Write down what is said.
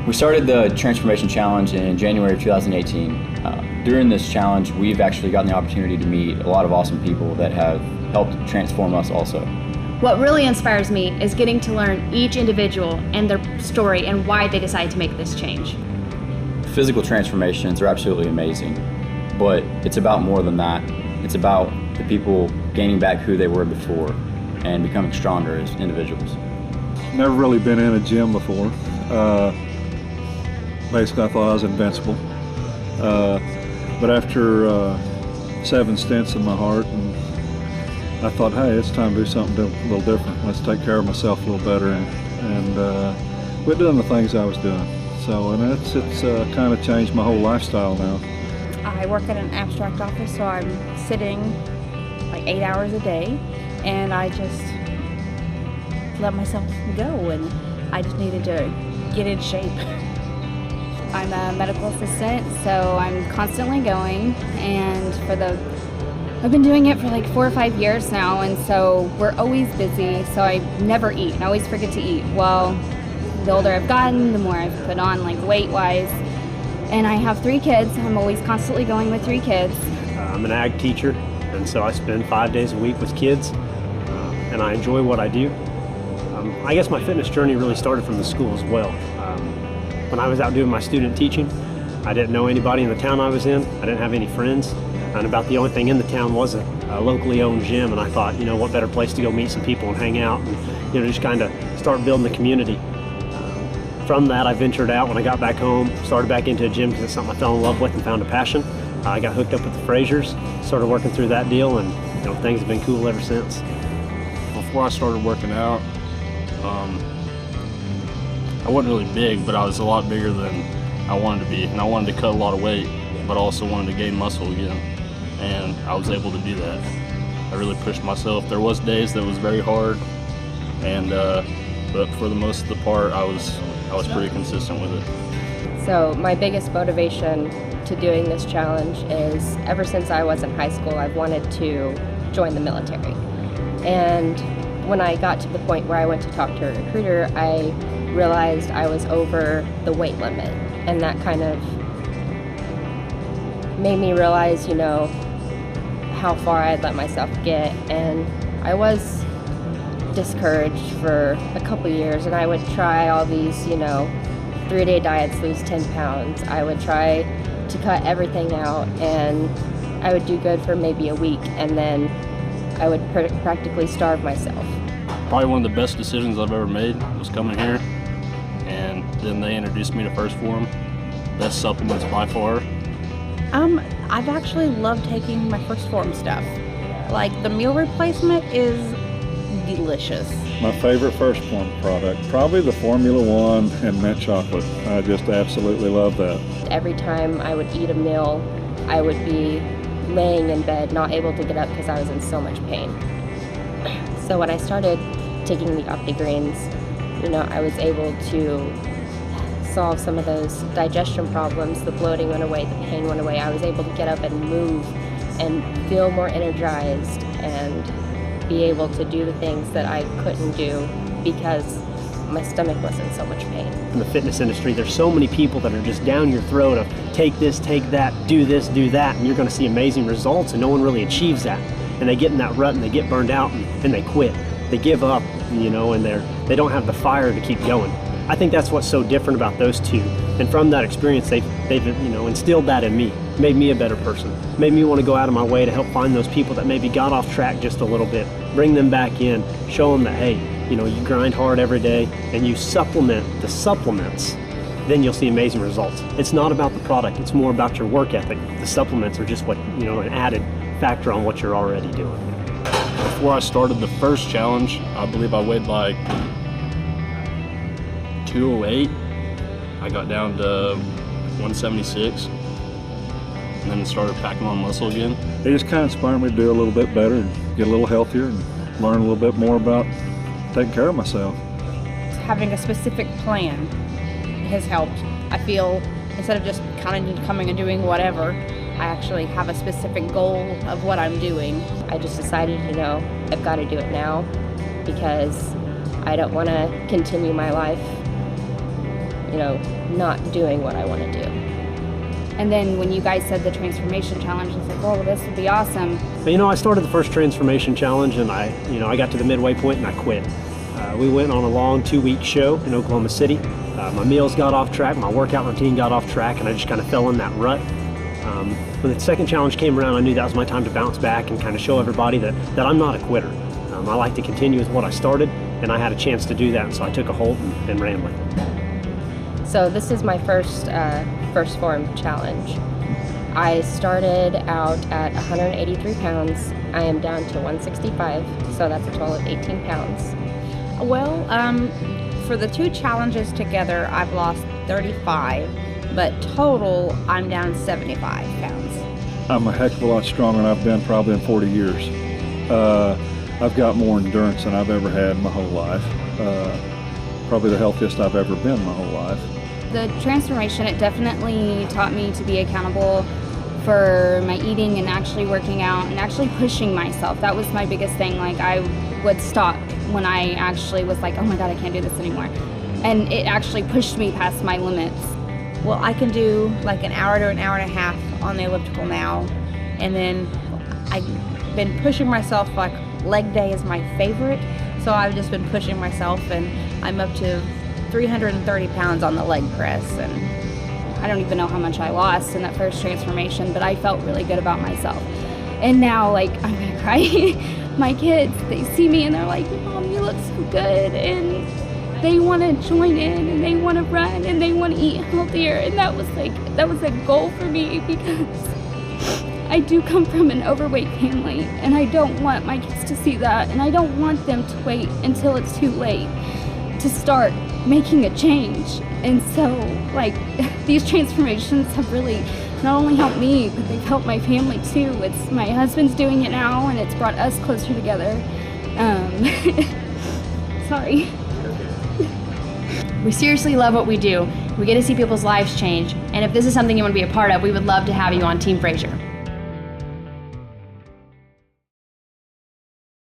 We started the Transformation Challenge in January of 2018. During this challenge, we've actually gotten the opportunity to meet a lot of awesome people that have helped transform us also. What really inspires me is getting to learn each individual and their story and why they decided to make this change. Physical transformations are absolutely amazing, but it's about more than that. It's about the people gaining back who they were before and becoming stronger as individuals. Never really been in a gym before. Basically, I thought I was invincible. But after 7 stents in my heart, and I thought, hey, it's time to do something a little different. Let's take care of myself a little better and quit doing the things I was doing. So, and it's kind of changed my whole lifestyle now. I work at an abstract office, so I'm sitting like 8 hours a day, and I just let myself go, and I just needed to get in shape. I'm a medical assistant, so I'm constantly going, and I've been doing it for like 4 or 5 years now, and so we're always busy, so I never eat. I always forget to eat. Well, the older I've gotten, the more I've put on, like weight-wise. And I have 3 kids. I'm always constantly going with 3 kids. I'm an ag teacher, and so I spend 5 days a week with kids, and I enjoy what I do. I guess my fitness journey really started from the school as well. When I was out doing my student teaching, I didn't know anybody in the town I was in. I didn't have any friends, and about the only thing in the town was a locally owned gym, and I thought, what better place to go meet some people and hang out and just kind of start building the community. From that, I ventured out when I got back home, started back into a gym because it's something I fell in love with and found a passion. I got hooked up with the Fraziers, started working through that deal, and things have been cool ever since. Before I started working out, I wasn't really big, but I was a lot bigger than I wanted to be, and I wanted to cut a lot of weight, but also wanted to gain muscle again, and I was able to do that. I really pushed myself. There was days that was very hard, and but for the most of the part, I was pretty consistent with it. So my biggest motivation to doing this challenge is ever since I was in high school, I've wanted to join the military. And when I got to the point where I went to talk to a recruiter, I realized I was over the weight limit, and that kind of made me realize, how far I'd let myself get. And I was discouraged for a couple years, and I would try all these 3-day diets, lose 10 pounds. I would try to cut everything out, and I would do good for maybe a week, and then I would practically starve myself. Probably one of the best decisions I've ever made was coming here, and then they introduced me to First Form. Best supplements by far. I've actually loved taking my First Form stuff. Like, the meal replacement is delicious. My favorite First Form product, probably the Formula One and mint chocolate. I just absolutely love that. Every time I would eat a meal, I would be laying in bed, not able to get up because I was in so much pain. So when I started taking the OptiGreens, I was able to solve some of those digestion problems. The bloating went away, the pain went away. I was able to get up and move and feel more energized and be able to do the things that I couldn't do because my stomach was in so much pain. In the fitness industry, there's so many people that are just down your throat of take this, take that, do this, do that, and you're going to see amazing results, and no one really achieves that. And they get in that rut and they get burned out and they quit. They give up, and they don't have the fire to keep going. I think that's what's so different about those two. And from that experience, they've instilled that in me, made me a better person, made me want to go out of my way to help find those people that maybe got off track just a little bit, bring them back in, show them that, hey, you grind hard every day and you supplement the supplements, then you'll see amazing results. It's not about the product, it's more about your work ethic. The supplements are just what, an added factor on what you're already doing. Before I started the first challenge, I believe I weighed like 208. I got down to 176, and then started packing on muscle again. It just kind of inspired me to do a little bit better and get a little healthier and learn a little bit more about taking care of myself. Having a specific plan has helped. I feel instead of just kind of coming and doing whatever, I actually have a specific goal of what I'm doing. I just decided, I've got to do it now because I don't want to continue my life not doing what I want to do. And then when you guys said the transformation challenge, I was like, oh, this would be awesome. But I started the first transformation challenge, and I got to the midway point and I quit. We went on a long 2-week show in Oklahoma City. My meals got off track, my workout routine got off track, and I just kind of fell in that rut. When the second challenge came around, I knew that was my time to bounce back and kind of show everybody that I'm not a quitter. I like to continue with what I started, and I had a chance to do that, and so I took a hold and ran with it. So this is my first form challenge. I started out at 183 pounds. I am down to 165, so that's a total of 18 pounds. Well, for the 2 challenges together, I've lost 35, but total, I'm down 75 pounds. I'm a heck of a lot stronger than I've been probably in 40 years. I've got more endurance than I've ever had in my whole life. Probably the healthiest I've ever been my whole life. The transformation, it definitely taught me to be accountable for my eating and actually working out and actually pushing myself. That was my biggest thing. Like, I would stop when I actually was like, oh my God, I can't do this anymore. And it actually pushed me past my limits. Well, I can do like an hour to an hour and a half on the elliptical now. And then I've been pushing myself, like leg day is my favorite. So I've just been pushing myself, and I'm up to 330 pounds on the leg press. And I don't even know how much I lost in that first transformation, but I felt really good about myself. And now, like, I'm gonna cry. My kids, they see me and they're like, Mom, you look so good. And they want to join in and they want to run and they want to eat healthier. And that was a goal for me, because I do come from an overweight family, and I don't want my kids to see that, and I don't want them to wait until it's too late to start making a change. And so, like, these transformations have really not only helped me, but they've helped my family too. It's my husband's doing it now, and it's brought us closer together. Sorry. We seriously love what we do. We get to see people's lives change. And if this is something you want to be a part of, we would love to have you on Team Frazier.